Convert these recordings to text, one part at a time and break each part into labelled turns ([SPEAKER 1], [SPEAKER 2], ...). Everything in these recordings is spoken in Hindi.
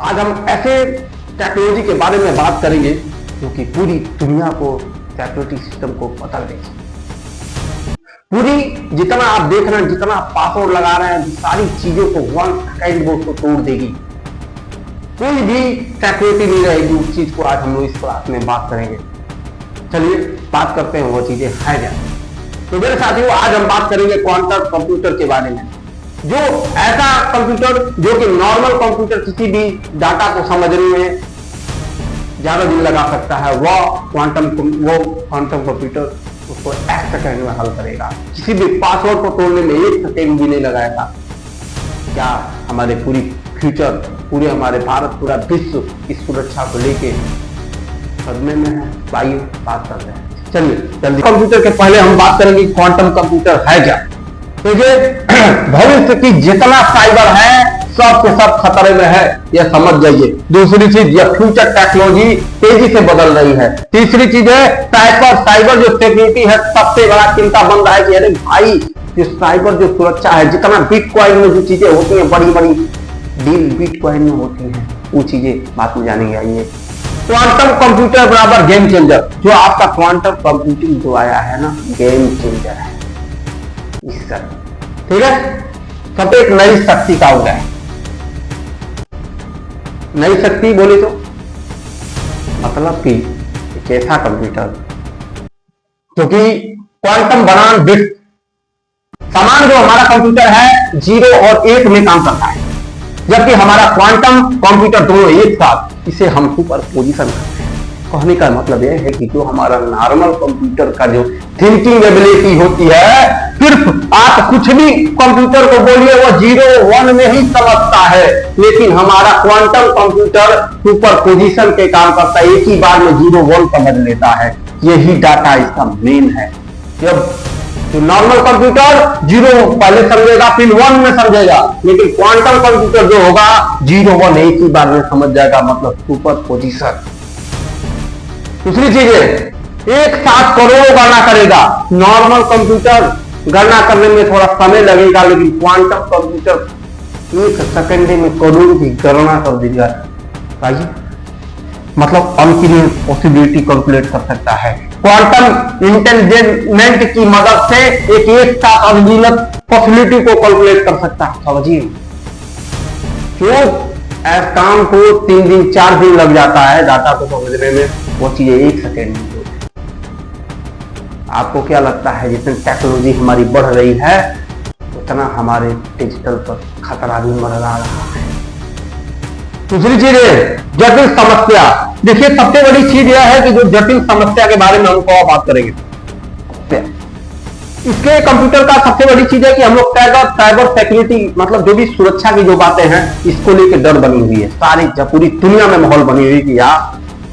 [SPEAKER 1] आज हम ऐसे टेक्नोलॉजी के बारे में बात करेंगे जो कि पूरी दुनिया को सिक्योरिटी सिस्टम को बदल देगी। पूरी जितना आप देख रहे हैं, जितना पासवर्ड लगा रहे हैं, सारी चीजों को 1 सेकेंड में उसको तोड़ देगी। कोई भी सिक्योरिटी नहीं रहेगी उस चीज को। आज हम लोग इस क्लास में बात करेंगे। चलिए बात करते हैं वो चीजें है क्या। तो मेरे साथियों, आज हम बात करेंगे क्वांटम कंप्यूटर के बारे में। जो ऐसा कंप्यूटर जो कि नॉर्मल कंप्यूटर किसी भी डाटा को समझने में ज्यादा दिन लगा सकता है, वो क्वांटम कंप्यूटर उसको 1 सेकेंड में हल करेगा। किसी भी पासवर्ड को तोड़ने में 1 सेकेंड भी नहीं लगाएगा। क्या हमारे पूरी फ्यूचर, पूरे हमारे भारत, पूरा विश्व इस सुरक्षा को लेके सदमे में है। आइए बात करते हैं। चलिए जल्दी। कंप्यूटर के पहले हम बात करेंगे क्वांटम कंप्यूटर है क्या। तो ये भविष्य की जितना साइबर है सब के सब खतरे में है, यह समझ जाइए। दूसरी चीज, यह फ्यूचर टेक्नोलॉजी तेजी से बदल रही है। तीसरी चीज है साइबर जो सिक्योरिटी है, सबसे बड़ा चिंता बन रहा है कि अरे भाई जो साइबर जो सुरक्षा है, जितना बिटकॉइन में जो चीजें होती हैं, बड़ी बड़ी डील बिटकॉइन में होती हैं, वो चीजें बात में जानेंगे। आइए, क्वांटम कंप्यूटर बराबर गेम चेंजर। जो आपका क्वांटम कंप्यूटिंग जो आया है ना, गेम चेंजर है इस तरह, ठीक है। सब एक नई शक्ति का हो गया है। नई शक्ति बोले तो मतलब कि एक ऐसा कंप्यूटर जो कि क्वांटम बनाम बिट समान, जो हमारा कंप्यूटर है 0 और 1 में काम करता है, जबकि हमारा क्वांटम कंप्यूटर दोनों एक साथ, इसे हम सुपर पोजिशन करते हैं। कहने का मतलब यह है कि जो हमारा नॉर्मल कंप्यूटर का जो थिंकिंग एबिलिटी होती है, सिर्फ आप कुछ भी कंप्यूटर को बोलिए वो 0 1 में ही समझता है, लेकिन हमारा क्वांटम कंप्यूटर सुपर पोजिशन के काम करता है। एक ही बार में 0 1 समझ लेता है। यही डाटा इसका मेन है। जब तो नॉर्मल कंप्यूटर 0 पहले समझेगा, फिर 1 में समझेगा, लेकिन क्वांटम कंप्यूटर जो होगा 0 1 एक ही बार में समझ जाएगा, मतलब सुपर पोजिशन। दूसरी चीज है, एक साथ करोड़ों गणना करेगा। नॉर्मल कंप्यूटर गणना करने में थोड़ा समय लगेगा, लेकिन क्वांटम कंप्यूटर 1 सेकंड में करोड़ों की गणना कर देगा। मतलब अनगिनत पॉसिबिलिटी कैलकुलेट कर सकता है। क्वांटम इंटेलिजेंट की मदद से एक साथ अनगिनत पॉसिबिलिटी को कैलकुलेट कर सकता है। समझिए, जो काम को 3 दिन 4 दिन लग जाता है डाटा को समझने में, वो चीजें 1 सेकेंड में। आपको क्या लगता है जितनी टेक्नोलॉजी हमारी बढ़ रही है, उतना हमारे डिजिटल पर खतरा भी मंडरा रहा है। दूसरी चीज है जटिल समस्या। देखिए, सबसे बड़ी चीज यह है कि जो जटिल समस्या के बारे में हम बात करेंगे, इसके कंप्यूटर का सबसे बड़ी चीज है कि हम लोग साइबर सिक्योरिटी, मतलब जो भी सुरक्षा की जो बातें हैं, इसको लेकर डर बनी हुई है। सारी पूरी दुनिया में माहौल बनी हुई कि यार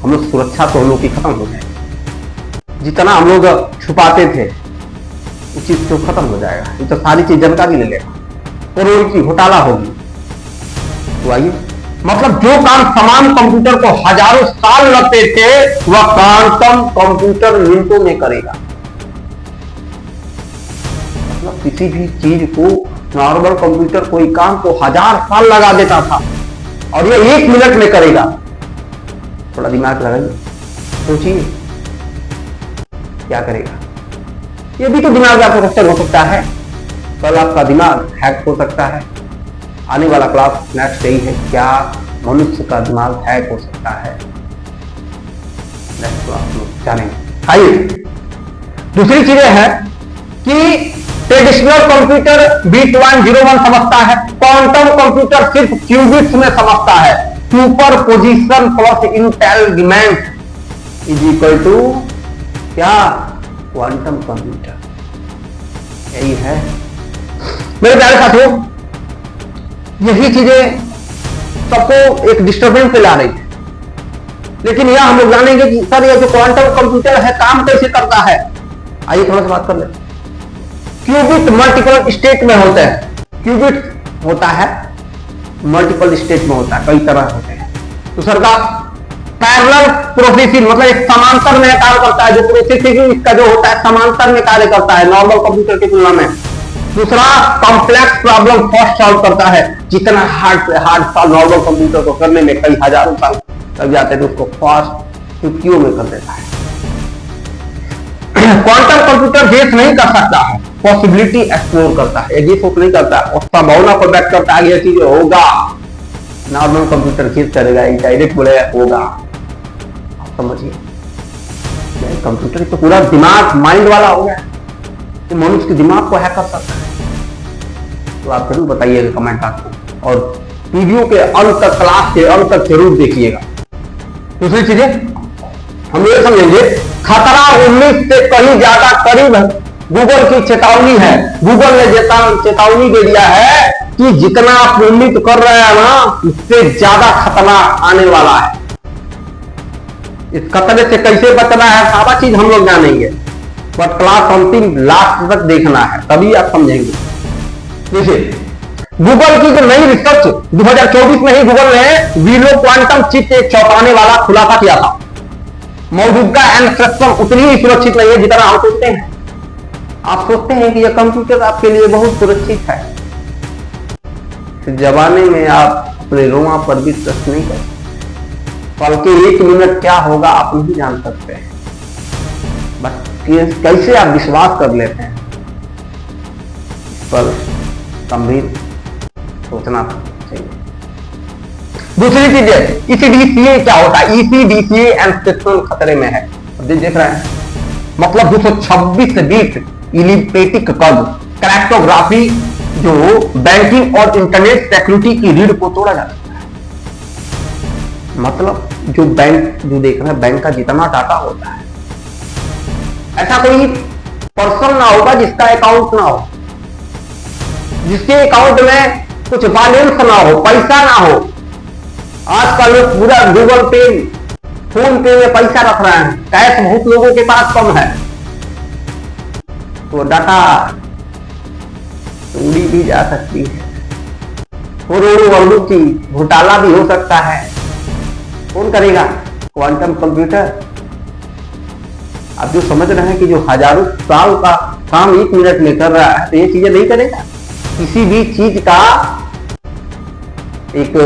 [SPEAKER 1] हम लोग सुरक्षा तो हम लोग की खत्म हो जाए। जितना हम लोग छुपाते थे उस चीज तो खत्म हो जाएगा। ये तो सारी चीज जानकारी ले लेगा, करोड़ की घोटाला होगी। तो आइए, मतलब जो काम समान कंप्यूटर को हजारों साल लगते थे, वह क्वांटम कंप्यूटर मिनटों में करेगा। मतलब किसी भी चीज को नॉर्मल कंप्यूटर कोई काम को 1000 साल लगा देता था, और ये 1 मिनट में करेगा। थोड़ा दिमाग लगाइए, सोचिए क्या करेगा। ये भी तो दिमाग आपका क्वेश्चन हो सकता है। कल आपका दिमाग हैक हो सकता है। आने वाला क्लास नेक्स्ट यही है, क्या मनुष्य का दिमाग हैक हो सकता है। नेक्स्ट क्लास में जानेंगे। आइए, दूसरी चीजें है कि ट्रेडिशनल कंप्यूटर बिट 1 0 1 समझता है, क्वांटम कंप्यूटर सिर्फ क्यूबिट्स में समझता है। Superposition plus intelligent is equal to क्या, क्वांटम कंप्यूटर। यही है मेरे प्यारे साथियों। यही चीजें सबको एक डिस्टर्बेंस पे ला रही है, लेकिन यह हम लोग जानेंगे कि सर ये जो क्वांटम कंप्यूटर है काम कैसे करता है। आइए थोड़ा सा बात कर ले। क्यूबिट मल्टीपल स्टेट में होते हैं। क्यूबिट होता है मल्टीपल स्टेट में होता है, कई तरह होते हैं। तो सर का पैरेलल प्रोसेसिंग, मतलब एक समांतर में कार्य करता है। जो प्रोसेसिंग इसका जो होता है समांतर में कार्य करता है नॉर्मल कंप्यूटर की तुलना में। दूसरा, कॉम्प्लेक्स प्रॉब्लम फास्ट सॉल्व करता है। जितना हार्ड सॉल्व नॉर्मल कंप्यूटर को करने में कई हजारों साल लग जाते हैं, तो उसको फास्ट चुटकियों में कर देता है। क्वांटम कंप्यूटर गेस नहीं कर सकता है, पॉसिबिलिटी एक्सप्लोर करता है। गेस नहीं करता और संभावना को व्यक्त करता है, ये चीजें होगा। नॉर्मल कंप्यूटर गेस करेगा, डायरेक्ट बोलेगा होगा। आप समझिए, कंप्यूटर तो पूरा दिमाग माइंड वाला हो गया, तो मनुष्य के दिमाग को हैक कर सकता है। तो आप जरूर बताइएगा कमेंट बॉक्स में, और वीडियो के अंत तक, क्लास के अंत तक जरूर देखिएगा। दूसरी चीजें हम ये समझेंगे, खतरा 19 से कहीं ज्यादा करीब है। गूगल की चेतावनी है। गूगल ने चेतावनी दे दिया है कि जितना आप उम्मीद कर रहे हैं ना, उससे ज्यादा खतरा आने वाला है। इस खतरे से कैसे बचना है, सारा चीज हम लोग जानेंगे, बट क्लास अंतिम लास्ट तक देखना है, तभी आप समझेंगे। देखिए, गूगल की जो नई रिसर्च 2024 में ही गूगल ने वीलो क्वांटम चिप एक चौंकाने वाला खुलासा किया था। मौजूदा एन्क्रिप्शन उतनी ही सुरक्षित नहीं है जितना हम सोचते हैं। आप सोचते हैं कि यह कंप्यूटर आपके लिए बहुत सुरक्षित है, इस जमाने में आप अपने रोमा पर भी ट्रस्ट नहीं कर सकते। कल के 1 मिनट क्या होगा आप नहीं जान सकते हैं, बट कैसे आप विश्वास कर लेते हैं, इस पर गंभीर सोचना चाहिए। दूसरी चीज है, ECDCA क्या होता है? ECDCA एन्क्रिप्शन खतरे में है। देख रहे हैं, मतलब 226 बिट इलिप्टिक कद क्रिप्टोग्राफी जो बैंकिंग और इंटरनेट सिक्योरिटी की रीढ़ को तोड़ा जा सकता है। मतलब जो बैंक, जो देख रहे हैं, बैंक का जितना डाटा होता है, ऐसा कोई पर्सन ना होगा जिसका अकाउंट ना हो, जिसके अकाउंट में कुछ बैलेंस ना हो, पैसा ना हो। आजकल लोग पूरा गूगल पे, फोन पे में पैसा रख रहे हैं, कैश बहुत लोगों के पास कम है, तो डाटा उड़ी भी जा सकती है, करोड़ों की घोटाला भी हो सकता है। कौन करेगा? Quantum computer. आप जो समझ रहे हैं कि जो हजारों साल का काम 1 मिनट में कर रहा है, तो ये चीजें नहीं करेगा। किसी भी चीज का एक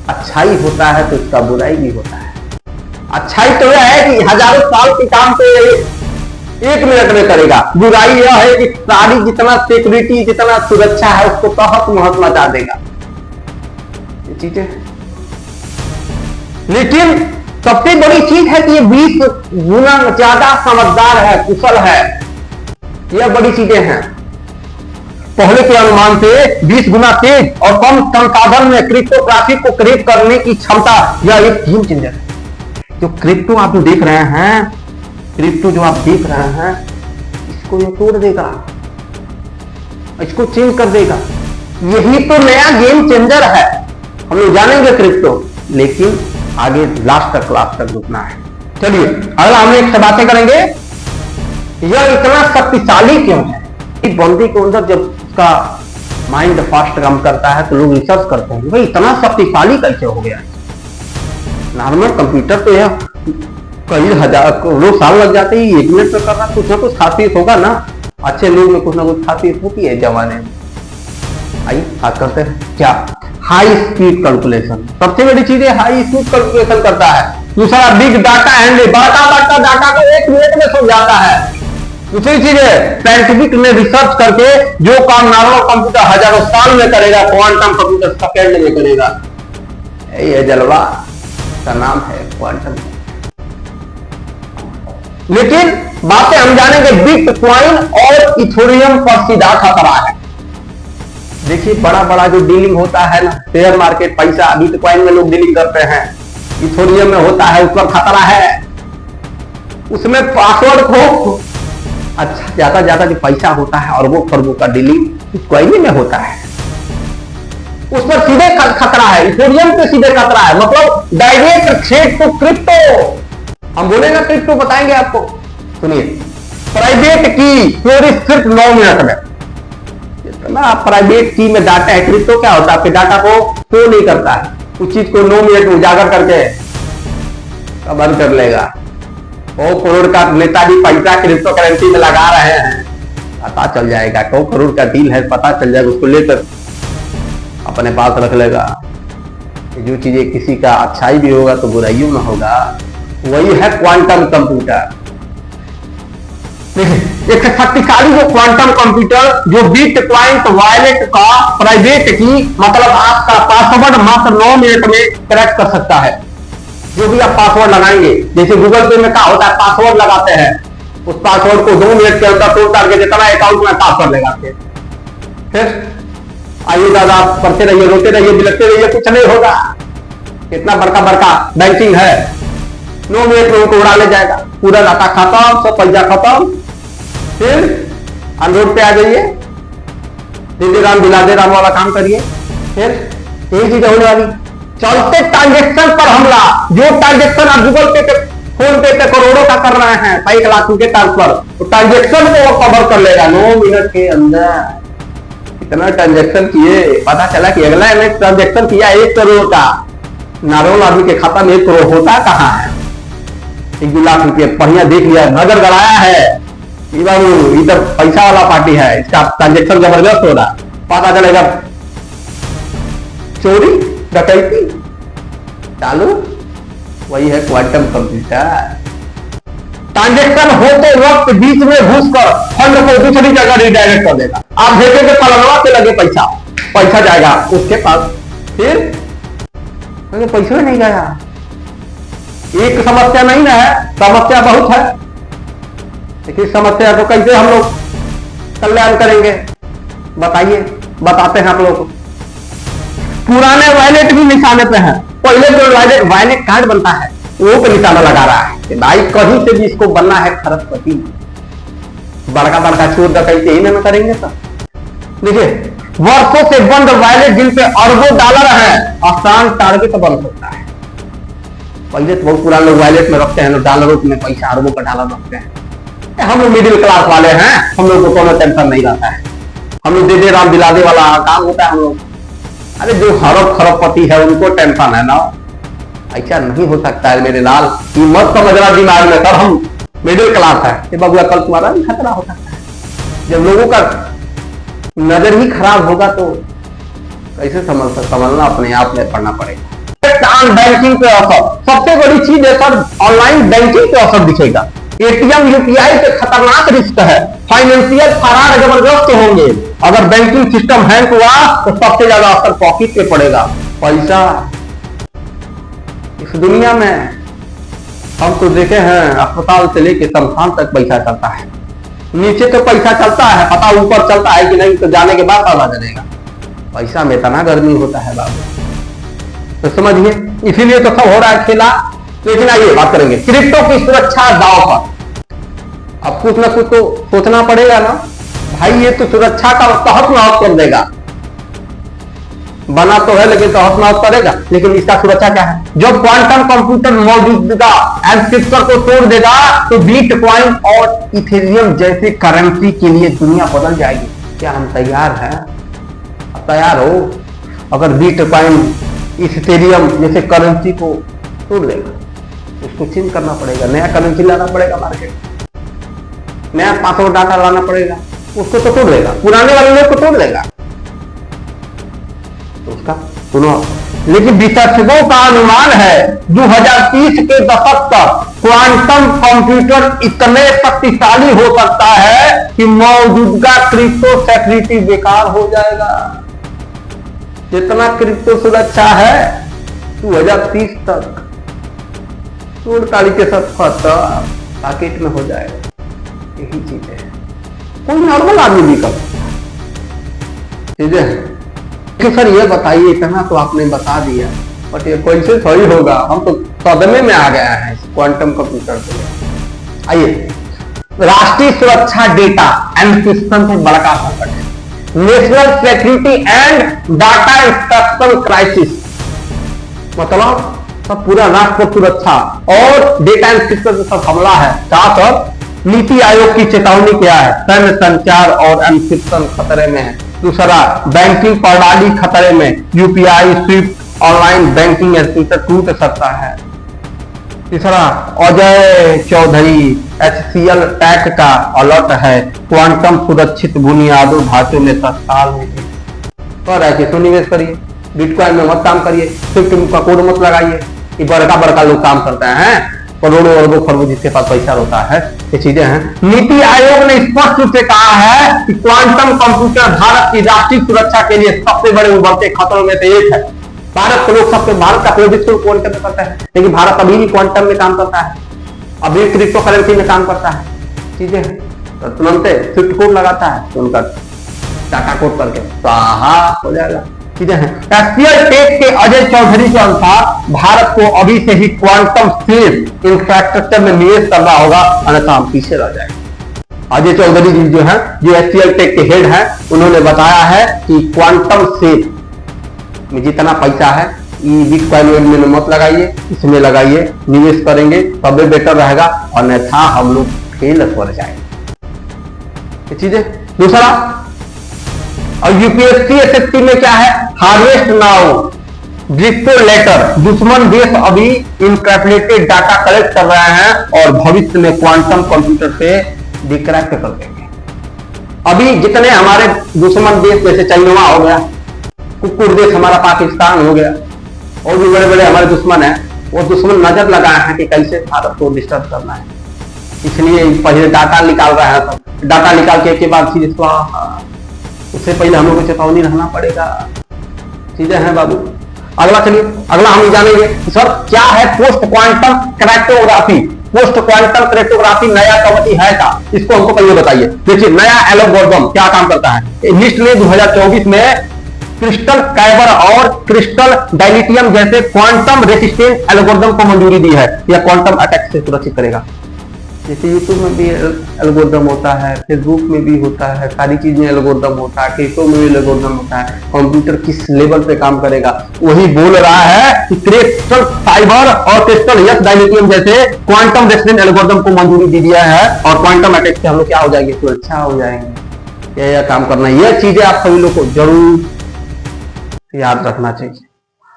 [SPEAKER 1] अच्छाई होता है तो उसका बुराई भी होता है। अच्छाई तो यह है कि हजारों साल के काम को 1 मिनट में करेगा। बुराई यह है कि सारी जितना सिक्योरिटी, जितना सुरक्षा है, उसको तहत महत मचा देगा। ये चीजें, लेकिन सबसे बड़ी चीज है कि ये 20 गुना ज्यादा समझदार है, कुशल है। यह बड़ी चीजें हैं। पहले के अनुमान से 20 गुना तेज और कम संसाधन में क्रिप्टोग्राफी को क्रैक करने की क्षमता, यह एक गेम चेंजर है। जो क्रिप्टो आप जो देख रहे हैं, क्रिप्टो जो आप देख रहे हैं, इसको ये तोड़ देगा, इसको चेंज कर देगा। यही तो नया गेम चेंजर है। हम लोग जानेंगे क्रिप्टो, लेकिन आगे लास्ट तक, क्लास तक रुकना है। चलिए अगला हम एक से बातें करेंगे, यह इतना शक्तिशाली क्यों है। एक बंदे के अंदर जब उसका माइंड फास्ट काम करता है तो लोग रिसर्च करते हैं भाई इतना शक्तिशाली कैसे हो गया। नॉर्मल कंप्यूटर तो यह कई हजारों साल लग जाते ही 1 मिनट में करना, कुछ ना कुछ खासियत होगा ना। अच्छे लोग में कुछ ना कुछ खासियत होती है जमाने में। आइए बात करते हैं क्या, हाई स्पीड कैलकुलेशन। सबसे बड़ी चीज है हाई स्पीड कैलकुलेशन करता है। दूसरा बिग डाटा हैंडलिंग, बड़ा डाटा को 1 मिनट में समझाता है। दूसरी चीज है साइंटिफिक ने रिसर्च करके जो काम नॉर्मल कंप्यूटर हजारों साल में करेगा, क्वांटम कंप्यूटर सेकंड में करेगा। ये जलवा का नाम है क्वांटम। लेकिन बातें हम जानेंगे बिटकॉइन और इथेरियम पर सीधा खतरा है। देखिए बड़ा बड़ा जो डीलिंग होता है ना, शेयर मार्केट, पैसा बिटकॉइन में लोग डीलिंग करते हैं, इथेरियम में होता है, उस पर खतरा है। उसमें पासवर्ड को अच्छा ज्यादा जो पैसा होता है अरबों खरबों का डीलिंग बिटकॉइन में होता है, उस पर सीधे खतरा है। इथेरियम पे सीधे खतरा है, मतलब डायरेक्ट थ्रेट टू क्रिप्टो। हम बोलेंगे क्रिप्टो बताएंगे आपको। सुनिए, प्राइवेट की चोरी सिर्फ 9 मिनट में। इतना प्राइवेट की में डाटा है। क्रिप्टो क्या होता है, आपके डाटा को शो नहीं करता है, उस चीज को 9 मिनट में उजागर करके बंद कर लेगा। 100 करोड़ का नेताजी पैसा क्रिप्टो करेंसी में लगा रहे हैं, पता चल जाएगा, 100 करोड़ का डील है, पता चल जाएगा, उसको लेकर अपने पास रख लेगा। जो चीजें किसी का अच्छाई भी होगा तो बुराइयों में होगा, वही है क्वांटम कंप्यूटर। एक शक्तिशाली जो क्वांटम कंप्यूटर जो बिटकॉइन वॉलेट का प्राइवेट की मतलब आपका पासवर्ड मात्र 9 मिनट में क्रैक कर सकता है। जो भी आप पासवर्ड लगाएंगे, जैसे गूगल पे में क्या होता है, पासवर्ड लगाते हैं, उस पासवर्ड को 2 मिनट के अंदर तोड़ ताड़ के जितना अकाउंट में पासवर्ड लगाते हैं। फिर आइए दादा, आप पढ़ते रहिए, रोते रहिए, बिलखते रहिए, कुछ नहीं होगा। कितना बड़का बड़का बैंकिंग है, 9 मिनट में उनको उड़ा ले जाएगा, पूरा डाटा खत्म, सब पैसा खत्म। फिर अनरोड पे आ जाइए, दे राम दिला दे राम वाला काम करिए। फिर यही चीज होने वाली। चलते ट्रांजेक्शन पर हमला, जो ट्रांजेक्शन आप गूगल पे फोन पे करोड़ों का कर रहे हैं, 1 लाख के ट्रांसफर, तो ट्रांजेक्शन को वो कवर कर लेगा 9 मिनट के अंदर। कितना ट्रांजेक्शन किए, पता चला कि अगला ने ट्रांजेक्शन किया 1 करोड़ का। नॉर्मल आदमी के खाता में 1 करोड़ होता कहां है? 1-2 लाख रुपये बढ़िया देख लिया, नजर गड़ाया है, बाबू इधर पैसा वाला पार्टी है, इसका ट्रांजेक्शन जबरदस्त हो रहा, पता चलेगा चोरी डकैती चालू। वही है क्वांटम कंप्यूटर। ट्रांजेक्शन होते वक्त बीच में घुसकर फंड को दूसरी जगह रिडायरेक्ट कर देगा। आप भेजेंगे फलनवा से लगे पैसा जाएगा उसके पास, फिर पैसा ही नहीं गया। एक समस्या नहीं ना है, समस्या बहुत है, लेकिन समस्या को कैसे हम लोग कल्याण करेंगे बताइए, बताते हैं आप लोग को। पुराने वॉलेट भी निशाने पे हैं। पहले जो वॉलेट कार्ड बनता है वो पे निशाना लगा रहा है कि भाई कहीं से भी इसको बनना है खरबपति। बड़का बड़का चोर डकैती ही नहीं करेंगे। तो देखिए, वर्षों से बंद वॉलेट जिन पे अरबों डॉलर है, आसान टारगेट बंद होता है। पहले तो बहुत पुराने लोग वॉलेट में रखते हैं, डॉलरों में पैसा अरबों का डॉलर रखते हैं। हम लोग मिडिल क्लास वाले हैं, हम लोग को कोनो टेंशन नहीं रहता है। हम लोग दे राम दिला दे वाला काम होता है हम लोग। अरे जो खरबपति है उनको टेंशन है ना, ऐसा नहीं हो सकता है मेरे लाल, ये मत समझना दिमाग में, तब हम मिडिल क्लास है। ये बबुआ कल तुम्हारा भी खतरा हो सकता है। जब लोगों का नजर ही खराब होगा तो कैसे समझना, अपने आप में पढ़ना पड़ेगा। बैंकिंग पे असर, सबसे बड़ी चीज है सर, ऑनलाइन बैंकिंग पे असर दिखेगा। एटीएम यूपीआई पे खतरनाक रिस्क है, फाइनेंशियल फरार जबरदस्त होंगे। अगर बैंकिंग सिस्टम हैक हुआ तो सबसे ज्यादा असर पॉकेट पे पड़ेगा। पैसा इस दुनिया में हम तो देखे हैं, अस्पताल से लेके शमशान तक पैसा चलता है। नीचे तो पैसा चलता है, पता ऊपर चलता है कि नहीं तो जाने के बाद पता चलेगा। पैसा में इतना गर्मी होता है बाबू, तो समझिए, इसीलिए तो सब हो रहा है खेला। लेकिन आइए बात करेंगे क्रिप्टो की सुरक्षा दांव पर। अब कुछ ना कुछ तो सोचना पड़ेगा ना भाई, ये तो सुरक्षा का तहत नहत कर देगा, बना तो है लेकिन तहत नहत करेगा, लेकिन इसका सुरक्षा क्या है? जब क्वांटम कंप्यूटर मौजूदा एनक्रिप्शन को तोड़ देगा तो बिटकॉइन और इथेरियम जैसे करेंसी के लिए दुनिया बदल जाएगी। क्या हम तैयार हैं? तैयार हो? अगर बिटकॉइन इथेरियम जैसे करेंसी को तोड़ देगा, उसको चेंज करना पड़ेगा, नया करेंसी लाना पड़ेगा मार्केट, नया पासवर्ड डाटा लाना पड़ेगा, उसको तो तोड़ देगा, पुराने वाले लोग को तोड़ देगा तो उसका सुनो। लेकिन विशेषज्ञों का अनुमान है 2030 के दशक तक क्वांटम कंप्यूटर इतने शक्तिशाली हो सकता है कि मौजूदा क्रिप्टो सिक्योरिटी बेकार हो जाएगा। जितना क्रिप्टो सुरक्षा है 2030 तक तोड़ ताड़ी के साथ पॉकेट में हो जाएगा। यही चीज है, कोई नॉर्मल आदमी भी कर ठीक है। सर ये बताइए, इतना तो आपने बता दिया, बट ये कैसे सही होगा? हम तो सदमे में आ गया है क्वांटम कंप्यूटर से। आइए, राष्ट्रीय सुरक्षा डेटा एनक्रिप्शन से बड़ा संकट है। National security and data instruction crisis, मतलब सब पूरा राष्ट्र सुरक्षा और डेटा एनक्रिप्शन सब हमला है। क्या सर? नीति आयोग की चेतावनी क्या है? सैन्य संचार और एनक्रिप्शन खतरे में है। दूसरा, बैंकिंग प्रणाली खतरे में, यूपीआई, स्विफ्ट, ऑनलाइन बैंकिंग टूट सकता है। तीसरा, अजय चौधरी, HCL टैक का अलर्ट है, क्वांटम सुरक्षित बुनियादों ढांचों में तत्काल निवेश। और ऐसे निवेश करिए, बिटकॉइन में मत काम करिए, स्विफ्ट का कोड मत लगाइए। ये बड़का बड़का लोग काम करते हैं, करोड़ों अरबों खरबों जिसके पास पैसा होता है, ये चीजें हैं। नीति आयोग ने स्पष्ट रूप से कहा है कि क्वांटम कंप्यूटर भारत की राष्ट्रीय सुरक्षा के लिए सबसे बड़े उभरते खतरों में से एक है। भारत के लोग सबसे भारत का प्रयोजित क्वांटम में करता है, लेकिन भारत अभी भी क्वांटम में काम करता है, अभी क्रिप्टो करेंसी में काम करता है। चीजें तो तुरंत स्विफ्ट कोड लगाता है, तो उनका डाटा कोड करके स्वाहा हो जाएगा। चीजें हैं। HCL टेक के अजय चौधरी के अनुसार भारत को अभी से ही क्वांटम सेफ इंफ्रास्ट्रक्चर में निवेश करना होगा, अन्यथा हम पीछे रह जाएंगे। अजय चौधरी जी जो है, जो HCL टेक के हेड हैं, उन्होंने बताया है कि क्वांटम सेफ में जितना पैसा है बिटकॉइन में मत लगाइए, इसमें लगाइए, निवेश करेंगे तब बेटर रहेगा, अन्यथा हम लोग फेल कर जाएंगे। चीजें। दूसरा, और यूपीएससी एसएससी में क्या है, हार्वेस्ट नाउ डिक्टो लेटर, दुश्मन देश अभी इनकैप्सुलेटेड डाटा कलेक्ट कर रहे हैं और भविष्य में क्वांटम कंप्यूटर से डिक्रैक्ट कर देंगे। अभी जितने हमारे दुश्मन देश जैसे चाइना हो गया, कुकुर देश हमारा पाकिस्तान हो गया, और भी बड़े बड़े हमारे दुश्मन हैं, वो दुश्मन नजर लगाए हैं कि कैसे भारत को डिस्टर्ब करना है, इसलिए पहले डाटा निकाल रहा है। तो डाटा निकाल के बाद फिर उससे पहले हम लोग को चेतावनी रहना पड़ेगा। चीजें हैं बाबू। अगला चलिए, अगला हम जानेंगे सर क्या है post quantum cryptography. Post quantum cryptography नया कवटी है का, इसको हमको पहले बताइए। देखिए, नया एल्गोरिथम क्या काम करता है। निफ्ट ने 2024 में क्रिस्टल काइबर और क्रिस्टल डायलिटियम जैसे क्वांटम रेसिस्टेंट एल्गोरिथम को मंजूरी दी है। यह क्वांटम अटैक से सुरक्षित करेगा। जैसे यूट्यूब में भी एल्गोरिथम होता है, फेसबुक में भी होता है, सारी चीज में एल्गोरिथम होता है, क्रिप्टो में भी एल्गोरिथम होता है। कंप्यूटर किस लेवल पे काम करेगा वही बोल रहा है कि क्रिस्टल फाइबर और क्रिस्टल यस डायलिटियम जैसे क्वांटम रेसिस्टेंट एल्गोरिथम को मंजूरी दे दिया है, और क्वांटम अटैक से हम लोग क्या हो जाएंगे, सुरक्षा हो जाएंगे। यह काम करना है। यह चीजें आप सभी लोग को जरूर याद रखना चाहिए।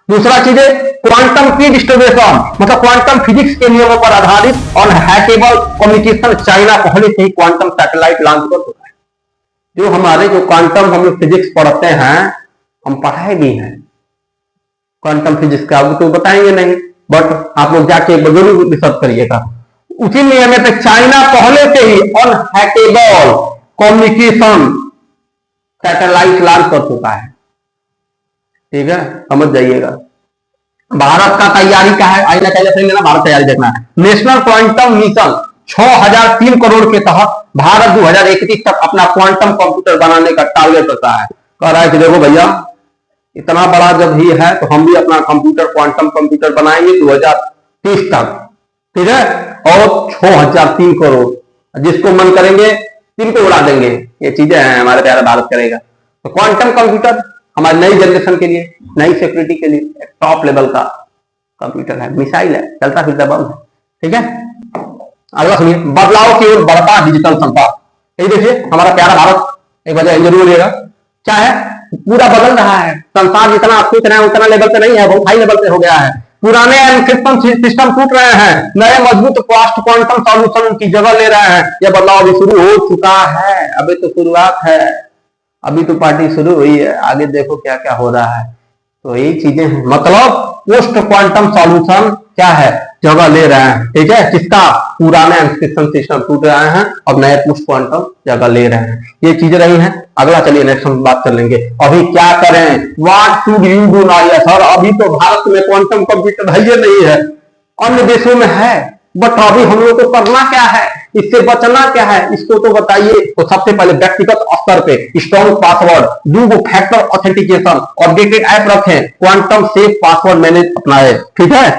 [SPEAKER 1] दूसरा चीज है क्वांटम की डिस्ट्रीब्यूशन, मतलब क्वांटम फिजिक्स के नियमों पर आधारित और हैकेबल कम्युनिकेशन। चाइना पहले से ही क्वांटम सैटेलाइट लॉन्च कर चुका है। जो हमारे जो क्वांटम हम लोग फिजिक्स पढ़ते हैं, हम पढ़ाए भी हैं क्वांटम फिजिक्स का, तो बताएंगे नहीं, बट आप लोग जाके जरूर रिसर्च करिएगा। उसी नियम पे चाइना पहले से ही अनहैकेबल कम्युनिकेशन सैटेलाइट लॉन्च कर चुका है। ठीक है, समझ जाइएगा। भारत का तैयारी क्या है, आईना कैसे लेना, भारत तैयारी देखना है। नेशनल क्वांटम मिशन 6003 करोड़ के तहत भारत 2031 तक अपना क्वांटम कंप्यूटर बनाने का टारगेट रखता है। कह रहा है कि देखो भैया, इतना बड़ा जब ही है तो हम भी अपना कंप्यूटर क्वांटम कंप्यूटर बनाएंगे 2030 तक। ठीक है, और 6003 करोड़ जिसको मन करेंगे तिनको उड़ा देंगे। ये चीजें हैं हमारे प्यारा भारत करेगा। तो क्वांटम कंप्यूटर हमारी नई जनरेशन के लिए, नई सिक्योरिटी के लिए एक टॉप लेवल का कंप्यूटर है, मिसाइल है, चलता फिरता बम है। ठीक है, अगला सुनिए, बदलाव की ओर बढ़ता डिजिटल संसार। ये देखिए हमारा प्यारा भारत, एक वजह जरूर लेगा, क्या है, पूरा बदल रहा है। संसार जितना आप सोच रहे हैं उतना लेवल पे नहीं है, बहुत हाई लेवल पे हो गया है। पुराने एनक्रिप्शन सिस्टम टूट रहे हैं, नए मजबूत फास्ट क्वांटम सॉल्यूशन की जगह ले रहे हैं। यह बदलाव अभी शुरू हो चुका है, अभी तो शुरुआत है, अभी तो पार्टी शुरू हुई है, आगे देखो क्या क्या हो रहा है। तो यही चीजें हैं, मतलब पोस्ट क्वांटम सॉल्यूशन क्या है, जगह ले रहे हैं। ठीक है, किसका, पुराने एनक्रिप्शन सिस्टम टूट रहे हैं और नए पोस्ट क्वांटम जगह ले रहे हैं। ये चीजें रही हैं। अगला चलिए नेक्स्ट हम बात कर लेंगे, अभी क्या करें, what should you do now. Sir अभी तो भारत में क्वांटम कंप्यूटर है ये नहीं है, अन्य देशों में है, बट अभी हम लोग को करना क्या है, इससे बचना क्या है, इसको तो बताइए। तो सबसे पहले व्यक्तिगत स्तर पे स्ट्रॉन्ग पासवर्ड, दो फैक्टर ऑथेंटिकेशन, अपडेटेड ऐप रखें, क्वांटम सेफ पासवर्ड मैनेज अपनाए। ठीक है,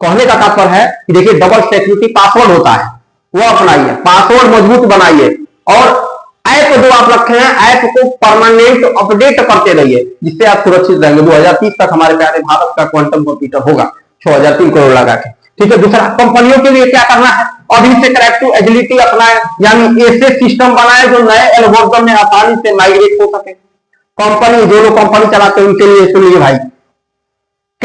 [SPEAKER 1] कहने का तात्पर्य है कि देखिए डबल सिक्योरिटी पासवर्ड होता है, वो अपनाइए, पासवर्ड मजबूत बनाइए, और ऐप जो आप रखे हैं ऐप को परमानेंट अपडेट करते रहिए, जिससे आप सुरक्षित रहेंगे। 2030 तक हमारे प्यारे भारत का क्वांटम कंप्यूटर होगा 6003 करोड़ लगा के। ठीक है, दूसरा कंपनियों के लिए क्या करना है, अभी से करेक्टिव एजिलिटी अपनाए, यानी ऐसे सिस्टम बनाए जो नए एल्गोरिथम में आसानी से माइग्रेट हो सके। कंपनी जो लोग कंपनी चलाते हैं उनके लिए सुनिए भाई,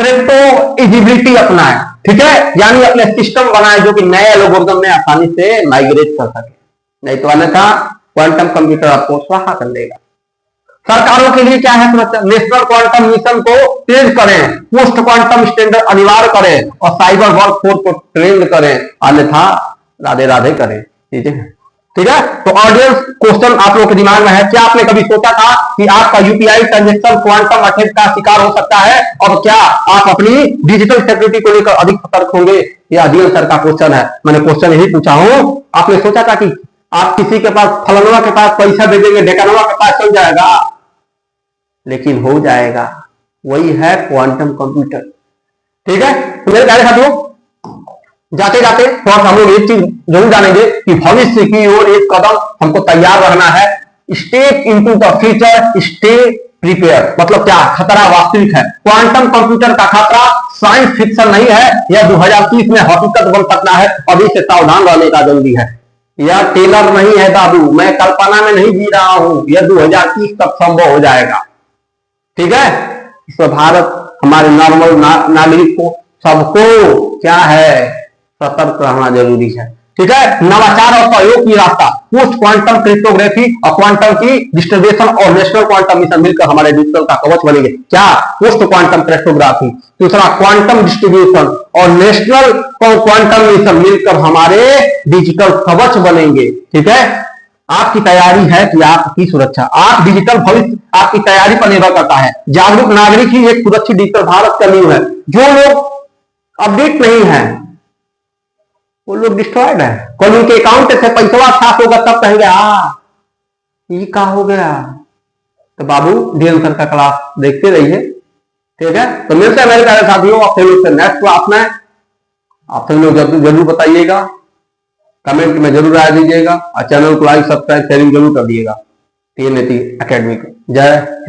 [SPEAKER 1] क्रिप्टो इजिबिलिटी अपनाए, ठीक है, यानी अपने सिस्टम बनाए जो कि नए एल्गोरिथम में आसानी से माइग्रेट कर सके, नहीं तो अन्यथा क्वांटम कंप्यूटर आपको स्वाहा कर देगा। सरकारों के लिए क्या है सुरक्षा, नेशनल क्वांटम मिशन को तेज करें, पोस्ट क्वांटम स्टैंडर्ड अनिवार्य करें और साइबर वर्कफोर्स को ट्रेंड करें, अन्यथा राधे राधे करें, ठीक है। ठीक है, तो ऑडियंस क्वेश्चन आप लोगों के दिमाग में है, क्या आपने कभी सोचा था कि आपका यूपीआई ट्रांजेक्शन क्वांटम अटैक का शिकार हो सकता है, और क्या आप अपनी डिजिटल सिक्योरिटी को लेकर अधिक सतर्क होंगे? यह अध्ययन सर का क्वेश्चन है, मैंने क्वेश्चन यही पूछा हूं। आपने सोचा था कि आप किसी के पास, फलनवा के पास पैसा दे देंगे, डेकनवा के पास चल जाएगा? लेकिन हो जाएगा, वही है क्वांटम कंप्यूटर, ठीक है। तो मेरे प्यारे साथियों, जाते जाते थोड़ा हम लोग एक चीज जरूर जानेंगे कि भविष्य की ओर एक कदम हमको तैयार रहना है। Step into the future, stay prepare, मतलब क्या, खतरा वास्तविक है। क्वांटम कंप्यूटर का खतरा साइंस फिक्शन नहीं है, यह 2030 में हकीकत बन सकता है, अभी से सावधान रहने का जरूरी है। यह टेलर नहीं है बाबू, मैं कल्पना में नहीं जी रहा हूं, यह 2030 तक संभव हो जाएगा, ठीक है। इस भारत हमारे नॉर्मल नागरिक को, सबको क्या है, सतर्क रहना जरूरी है, ठीक है। नवाचार और सहयोग की रास्ता, पोस्ट क्वांटम क्रिप्टोग्राफी और क्वांटम की डिस्ट्रीब्यूशन और नेशनल क्वांटम मिशन मिलकर हमारे डिजिटल का कवच बनेंगे। क्या, पोस्ट क्वांटम क्रिप्टोग्राफी, दूसरा क्वांटम डिस्ट्रीब्यूशन और नेशनल क्वांटम मिशन मिलकर हमारे डिजिटल कवच बनेंगे, ठीक है। आपकी तैयारी है कि आपकी सुरक्षा, आप डिजिटल भविष्य आपकी तैयारी पर निर्भर करता है। जागरूक नागरिक ही एक सुरक्षित डिजिटल भारत का नींव है। जो लोग अपडेट नहीं है वो लोग डिस्ट्रॉयड है। कल उनके अकाउंट से पैसा साफ होगा तब कहेंगे ये क्या हो गया। तो बाबू डीएन सर का क्लास देखते रहिए, ठीक है। तो मिलते हैं मेरे प्यारे साथियों आपसे लोग से नेक्स्ट क्लास में। आप सभी लोग जरूर बताइएगा, कमेंट में जरूर राय दीजिएगा और चैनल को लाइक सब्सक्राइब शेयरिंग जरूर कर दिएगा। TNAT एकेडमी को जय।